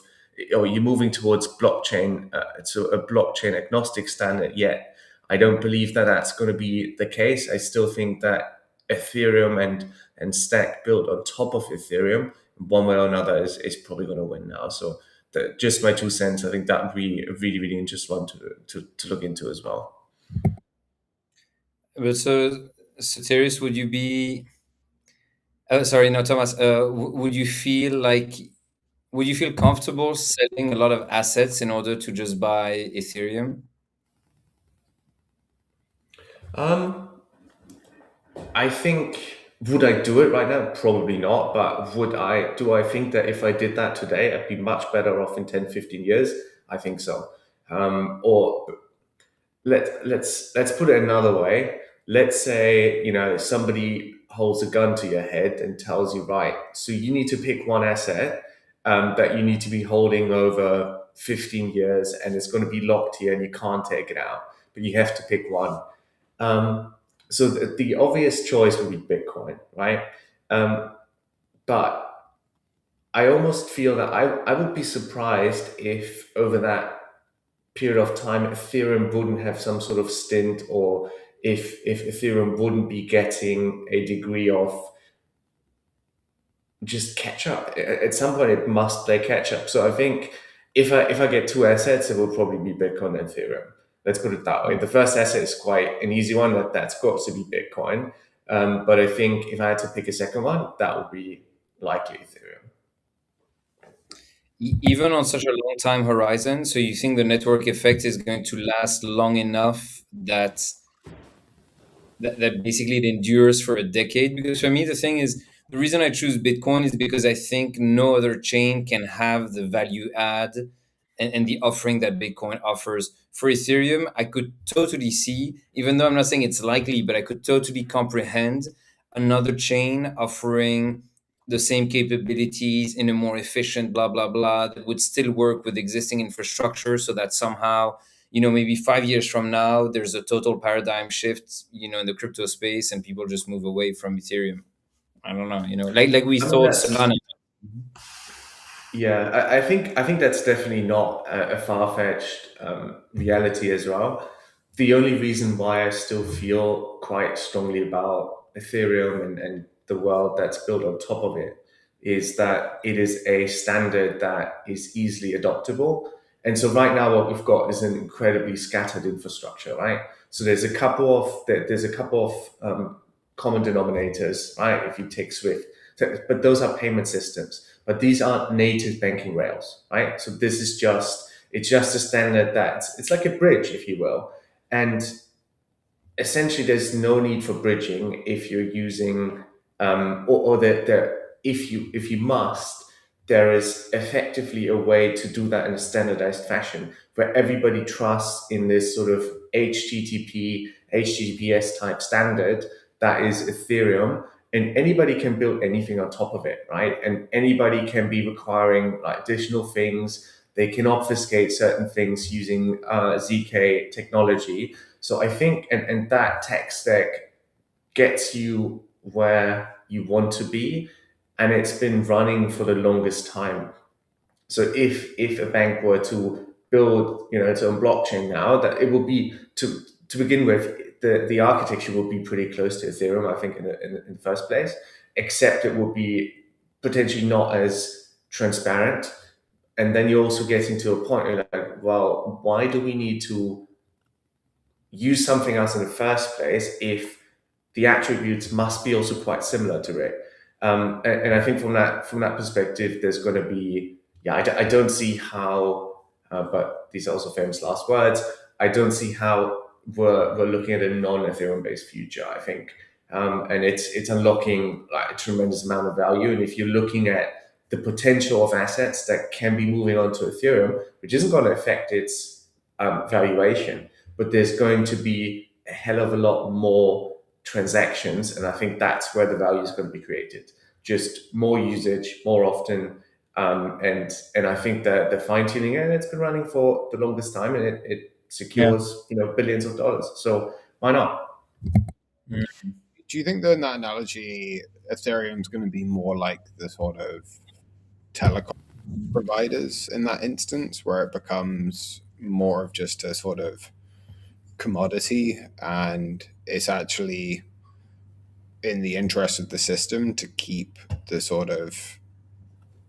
or you're moving towards blockchain, to a blockchain agnostic standard. Yet I don't believe that that's going to be the case. I still think that Ethereum and Stack built on top of Ethereum, one way or another, is probably going to win now. So just my 2 cents. I think that would be a really, really interesting one to look into as well. But so, Thierry, would you be? Sorry, no, Thomas. Would you feel comfortable selling a lot of assets in order to just buy Ethereum? I think, would I do it right now? Probably not. But do I think that if I did that today, I'd be much better off in 10, 15 years? I think so. Or let's put it another way. Let's say, somebody holds a gun to your head and tells you, right, so you need to pick one asset that you need to be holding over 15 years, and it's going to be locked here and you can't take it out, but you have to pick one. So the obvious choice would be Bitcoin, right? But I almost feel that I would be surprised if over that period of time Ethereum wouldn't have some sort of stint, or if Ethereum wouldn't be getting a degree of just catch up. At some point it must play catch up. So I think if I get two assets, it will probably be Bitcoin and Ethereum. Let's put it that way. The first asset is quite an easy one. That's got to be Bitcoin. But I think if I had to pick a second one, that would be likely Ethereum. Even on such a long time horizon, so you think the network effect is going to last long enough that basically it endures for a decade? Because for me, the thing is, the reason I choose Bitcoin is because I think no other chain can have the value add and the offering that Bitcoin offers. For Ethereum, I could totally see, even though I'm not saying it's likely, but I could totally comprehend another chain offering the same capabilities in a more efficient blah blah blah that would still work with existing infrastructure, so that somehow, maybe 5 years from now there's a total paradigm shift, in the crypto space, and people just move away from Ethereum. I don't know, like we thought Solana. Yeah, I think that's definitely not a far-fetched reality as well. The only reason why I still feel quite strongly about Ethereum and the world that's built on top of it is that it is a standard that is easily adoptable. And so right now what we've got is an incredibly scattered infrastructure, right? So there's a couple of common denominators, right? If you take Swift, but those are payment systems. But these aren't native banking rails, right? So it's just a standard it's like a bridge, if you will. And essentially there's no need for bridging if you're using, if you must, there is effectively a way to do that in a standardized fashion where everybody trusts in this sort of HTTPS type standard that is Ethereum. And anybody can build anything on top of it, right? And anybody can be requiring additional things. They can obfuscate certain things using ZK technology. So I think, and that tech stack gets you where you want to be, and it's been running for the longest time. So if a bank were to build, its own blockchain now, that it will be to begin with. The architecture will be pretty close to Ethereum, I think, in the first place, except it will be potentially not as transparent. And then you're also getting to a point where you're like, well, why do we need to use something else in the first place if the attributes must be also quite similar to it? And I think from that perspective, there's going to be, I don't see how but these are also famous last words. I don't see how we're looking at a non-Ethereum based future. I think, and it's unlocking like a tremendous amount of value. And if you're looking at the potential of assets that can be moving on to Ethereum, which isn't going to affect its valuation, but there's going to be a hell of a lot more transactions, and I think that's where the value is going to be created. Just more usage, more often, and I think that the fine tuning, and it's been running for the longest time, and it Yeah. secures billions of dollars. So why not? Do you think that in that analogy, Ethereum's going to be more like the sort of telecom providers in that instance, where it becomes more of just a sort of commodity, and it's actually in the interest of the system to keep the sort of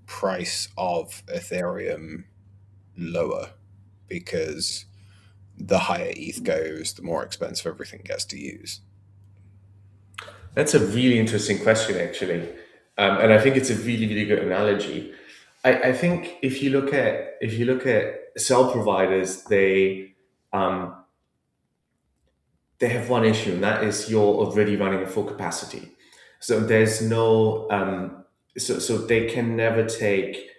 price of Ethereum lower, because the higher ETH goes, the more expensive everything gets to use? That's a really interesting question, actually, and I think it's a really, really good analogy. I think if you look at cell providers, they have one issue, and that is you're already running at full capacity. So there's no, so they can never take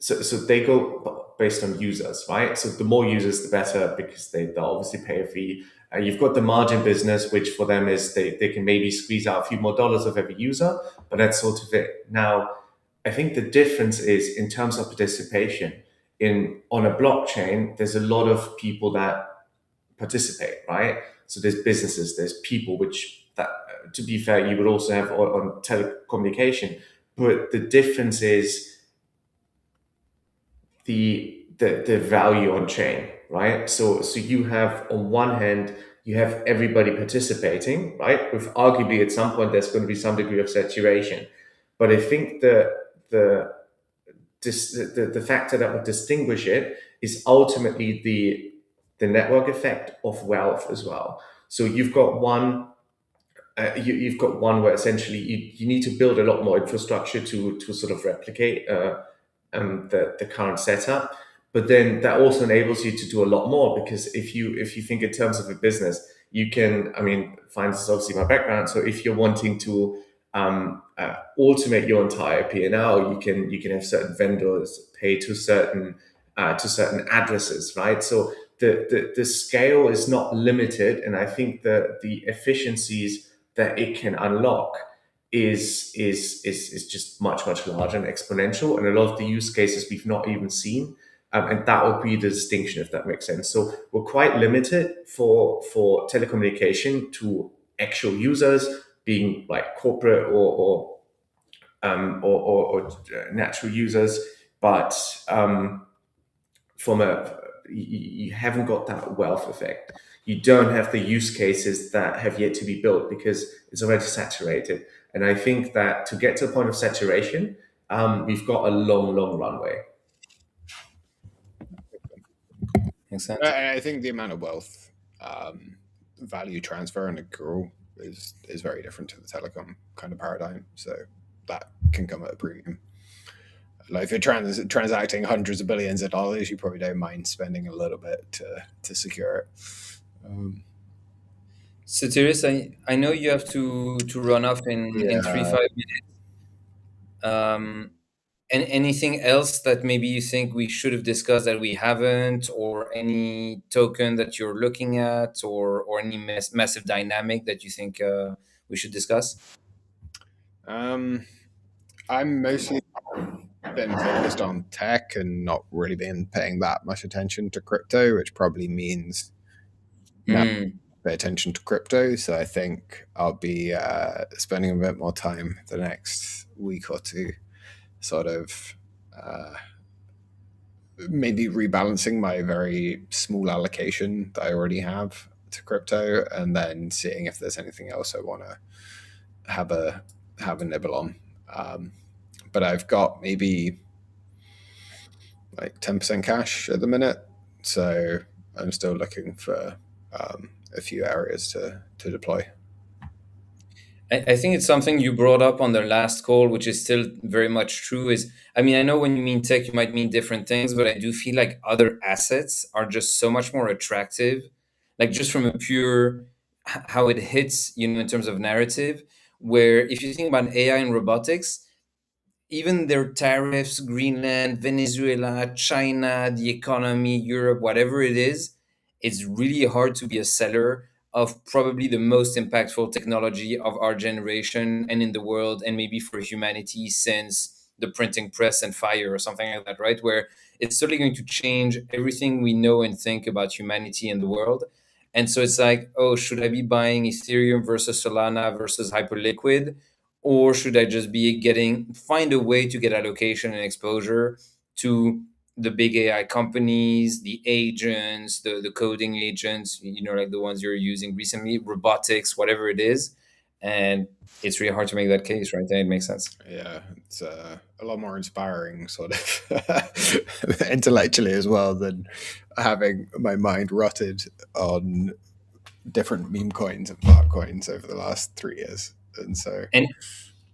so they go based on users, right? So the more users, the better, because they'll obviously pay a fee. You've got the margin business, which for them is they can maybe squeeze out a few more dollars of every user, but that's sort of it. Now, I think the difference is in terms of participation in on a blockchain. There's a lot of people that participate, right? So there's businesses, there's people, which that to be fair, you would also have on telecommunication. But the difference is the value on chain, right? So you have on one hand you have everybody participating, right? With arguably at some point there's going to be some degree of saturation, but I think the factor that would distinguish it is ultimately the network effect of wealth as well. So you've got one. You've got one where essentially you need to build a lot more infrastructure to sort of replicate the current setup, but then that also enables you to do a lot more, because if you think in terms of a business, you can, I mean, finance is obviously my background, so if you're wanting to automate your entire P&L, you can have certain vendors pay to certain addresses, right? So the scale is not limited, and I think the efficiencies that it can unlock is just much larger and exponential, and a lot of the use cases we've not even seen, and that would be the distinction, if that makes sense. So we're quite limited for telecommunication to actual users being like corporate or natural users, but from a you haven't got that wealth effect. You don't have the use cases that have yet to be built because it's already saturated. And I think that to get to a point of saturation, we've got a long runway. Makes sense. I think the amount of wealth, value transfer and accrual is very different to the telecom kind of paradigm. So that can come at a premium. Like if you're transacting hundreds of billions of dollars, you probably don't mind spending a little bit to secure it. So, Therese, I know you have to run off in 3 5 minutes. And anything else that maybe you think we should have discussed that we haven't, or any token that you're looking at, or any massive dynamic that you think we should discuss? I'm mostly been focused on tech and not really been paying that much attention to crypto, which probably means now pay attention to crypto. So I think I'll be spending a bit more time the next week or two, sort of maybe rebalancing my very small allocation that I already have to crypto, and then seeing if there's anything else I want to have a nibble on. But I've got maybe like 10% cash at the minute, so I'm still looking for a few areas to deploy. I think it's something you brought up on the last call, which is still very much true. Is I mean, I know when you mean tech, you might mean different things, but I do feel like other assets are just so much more attractive, like just from a pure how it hits, in terms of narrative. Where if you think about AI and robotics, even their tariffs, Greenland, Venezuela, China, the economy, Europe, whatever it is, it's really hard to be a seller of probably the most impactful technology of our generation and in the world, and maybe for humanity since the printing press and fire or something like that, right? Where it's certainly going to change everything we know and think about humanity and the world. And so it's like, oh, should I be buying Ethereum versus Solana versus Hyperliquid? Or should I just be find a way to get allocation and exposure to the big AI companies, the agents, the coding agents, like the ones you're using recently, robotics, whatever it is. And it's really hard to make that case, right? And it makes sense. Yeah, it's a lot more inspiring, sort of intellectually as well, than having my mind rotted on different meme coins and fart coins over the last 3 years. And so, And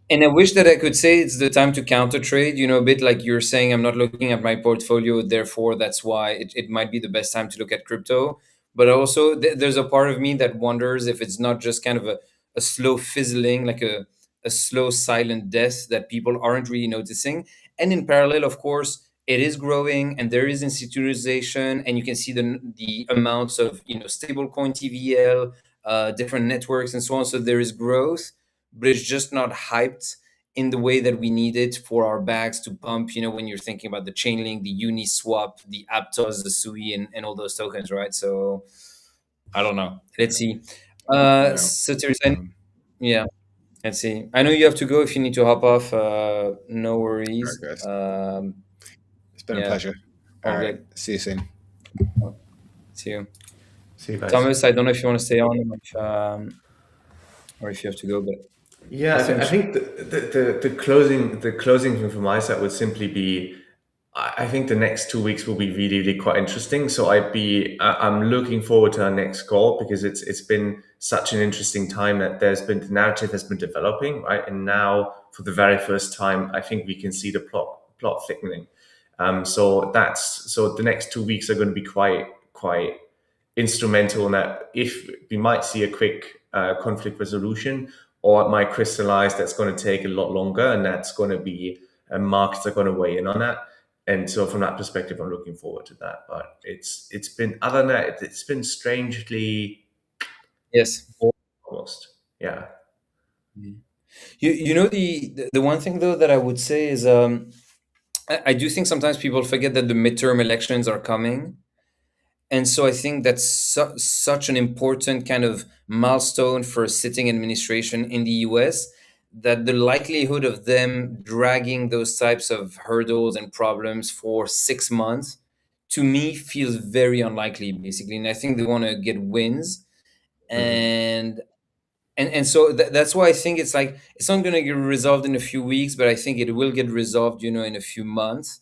And I wish that I could say it's the time to counter trade, a bit like you're saying, I'm not looking at my portfolio, therefore that's why it might be the best time to look at crypto. But also, there's a part of me that wonders if it's not just kind of a slow fizzling, like a slow silent death that people aren't really noticing. And in parallel, of course, it is growing and there is institutionalization, and you can see the amounts of, stablecoin TVL, different networks, and so on. So there is growth, but it's just not hyped in the way that we need it for our bags to pump. When you're thinking about the Chainlink, the Uniswap, the Aptos, the Sui, and all those tokens, right? So I don't know. Let's see. yeah, So Teresa, yeah, let's see. I know you have to go if you need to hop off. No all right, worries. guys. It's been a Yeah, pleasure. All all right, good. see you soon. See you, See you guys. Thomas. I don't know if you want to stay on, or if you have to go, but Yeah, let's I finish. think the closing thing from my side would simply be, I think the next 2 weeks will be really, really quite interesting. So I'm looking forward to our next call, because it's been such an interesting time that the narrative has been developing, right? And now for the very first time, I think we can see the plot thickening. So the next 2 weeks are going to be quite instrumental in that, if we might see a quick conflict resolution, or it might crystallize that's going to take a lot longer, and that's going to be markets are going to weigh in on that. And so from that perspective, I'm looking forward to that. But it's been, other than that, it's been strangely Yes. boring almost. Yeah. You know the one thing though that I would say is I do think sometimes people forget that the midterm elections are coming. And so I think that's such an important kind of milestone for a sitting administration in the US, that the likelihood of them dragging those types of hurdles and problems for 6 months, to me, feels very unlikely, basically. And I think they want to get wins. Mhm. And so that's why I think it's like it's not going to get resolved in a few weeks, but I think it will get resolved, in a few months.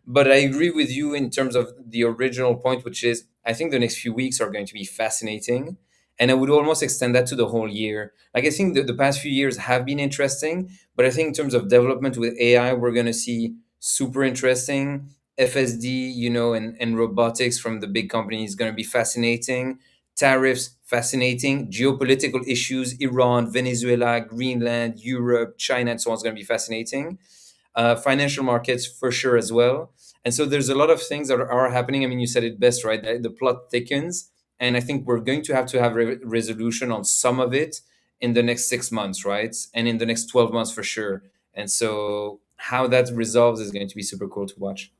But I agree with you in terms of the original point, which is I think the next few weeks are going to be fascinating. And I would almost extend that to the whole year. Like I think the past few years have been interesting, but I think in terms of development with AI, we're going to see super interesting. FSD, and robotics from the big companies is going to be fascinating. Tariffs, fascinating. Geopolitical issues, Iran, Venezuela, Greenland, Europe, China, and so on is going to be fascinating. Financial markets for sure as well. And so there's a lot of things that are happening. I mean, you said it best, right? The plot thickens. And I think we're going to have resolution on some of it in the next 6 months, right? And in the next 12 months for sure. And so how that resolves is going to be super cool to watch.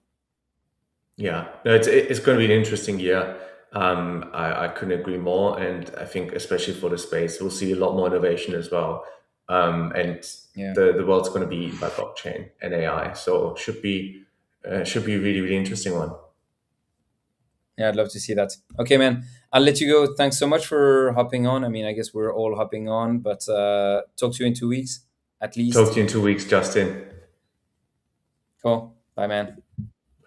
Yeah, no, it's going to be an interesting year. I couldn't agree more, and I think especially for the space, we'll see a lot more innovation as well. And Yeah. the world's going to be by blockchain and AI, so should be a really, really interesting one. Yeah, I'd love to see that. Okay, man. I'll let you go. Thanks so much for hopping on. I mean, I guess we're all hopping on, but talk to you in 2 weeks at Talk least. to you in 2 weeks, Justin. Cool. Bye, man.